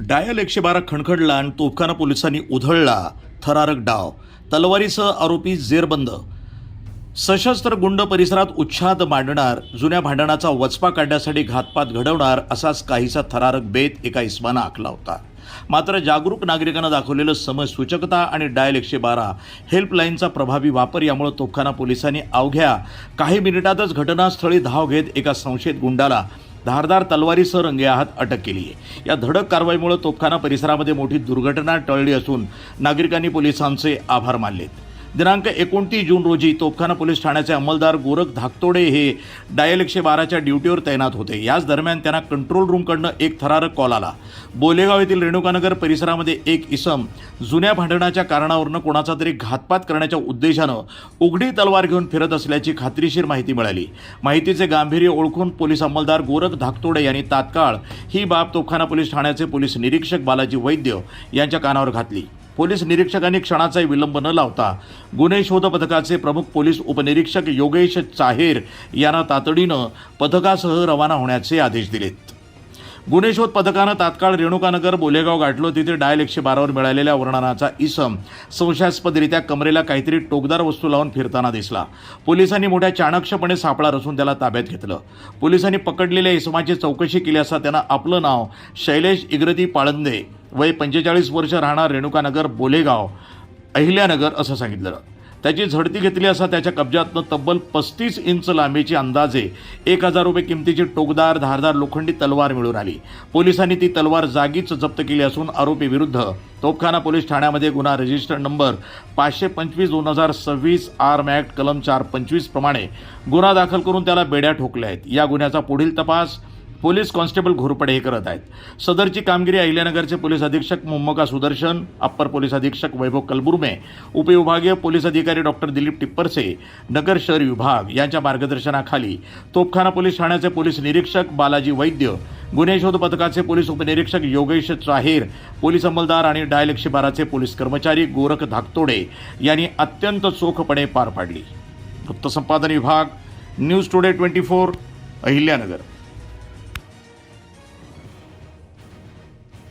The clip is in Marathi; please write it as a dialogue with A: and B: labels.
A: डायल 112 खणखणला आणि तोफखाना पोलिसांनी उधळला थरारक डाव. तलवारीसह आरोपी जेरबंद. सशस्त्र गुंड परिसरात उच्छाद मांडणार, जुन्या भांडणाचा वचपा काढण्यासाठी घातपात घडवणार असाच काहीसा थरारक बेत एका इस्मानं आखला होता. मात्र जागरूक नागरिकांना दाखवलेलं समयसूचकता आणि डायल 112 हेल्पलाईनचा प्रभावी वापर यामुळे तोफखाना पोलिसांनी अवघ्या काही मिनिटातच घटनास्थळी धाव घेत एका संशयित गुंडाला धारदार तलवारीसह रंगेहात अटक केली आहे. या धडक कारवाईमुळे तोफखाना परिसरामध्ये मोठी दुर्घटना टळली असून नागरिकांनी पोलिसांचे आभार मानलेत. दिनांक 29 जून रोजी तोफखाना पोलीस ठाण्याचे अंमलदार गोरख धाकतोडे हे डायल 112च्या ड्युटीवर तैनात होते. याच दरम्यान त्यांना कंट्रोल रूमकडनं एक थरारक कॉल आला. बोलेगाव येथील रेणुकानगर परिसरामध्ये एक इसम जुन्या भांडणाच्या कारणावरून कोणाचा तरी घातपात करण्याच्या उद्देशानं उघडी तलवार घेऊन फिरत असल्याची खात्रीशीर माहिती मिळाली. माहितीचे गांभीर्य ओळखून पोलीस अंमलदार गोरख धाकतोडे यांनी तात्काळ ही बाब तोफखाना पोलीस ठाण्याचे पोलीस निरीक्षक बालाजी वैद्य यांच्या कानावर घातली. पोलीस निरीक्षकांनी क्षणाचाही विलंब न लावता गुन्हे शोध पथकाचे प्रमुख पोलीस उपनिरीक्षक योगेश चाहेर यांना तातडीनं पथकासह रवाना होण्याचे आदेश दिलेत. गुन्हे शोध पथकानं तात्काळ रेणुकानगर बोलेगाव गाठलं. तिथे डायल 112वर मिळालेल्या वर्णनाचा इसम संशयास्पदरित्या कमरेला काहीतरी टोकदार वस्तू लावून फिरताना दिसला. पोलिसांनी मोठ्या चाणक्षपणे सापळा रचून त्याला ताब्यात घेतलं. पोलिसांनी पकडलेल्या इसमाची चौकशी केली असता त्यानं आपलं नाव शैलेश इग्रती पाळंदे, वय 45 वर्ष, राहणार रेणुकानगर बोलेगाव अहिल्यानगर असं सांगितलं. त्याची झडती घेतली असता त्याच्या कब्जातनं तब्बल 35 इंच लांबीची अंदाजे 1000 रुपये किमतीची टोकदार धारदार लोखंडी तलवार मिळून आली. पोलिसांनी ती तलवार जागीच जप्त केली असून आरोपी विरुद्ध तोफखाना पोलीस ठाण्यामध्ये गुन्हा रजिस्टर नंबर 525/2026 आर्म ॲक्ट कलम 425 प्रमाणे गुन्हा दाखल करून त्याला बेड्या ठोकल्या आहेत. या गुन्ह्याचा पुढील तपास पोलीस कॉन्स्टेबल घोरपडे हे करत आहेत. सदरची कामगिरी अहिल्यानगरचे पोलीस अधीक्षक मोहम्मका सुदर्शन, अप्पर पोलीस अधीक्षक वैभव कलबुर्मे, उपविभागीय पोलीस अधिकारी डॉक्टर दिलीप टिप्परसे, नगर शहर विभाग यांच्या मार्गदर्शनाखाली तोफखाना पोलीस ठाण्याचे पोलीस निरीक्षक बालाजी वैद्य, गुन्हे शोध पथकाचे पोलीस उपनिरीक्षक योगेश चाहेर, पोलीस अंमलदार आणि डायल 112चे पोलीस कर्मचारी गोरख धाकतोडे यांनी अत्यंत चोखपणे पार पाडली. वृत्तसंपादन विभाग, न्यूज टुडे 24, अहिल्यानगर.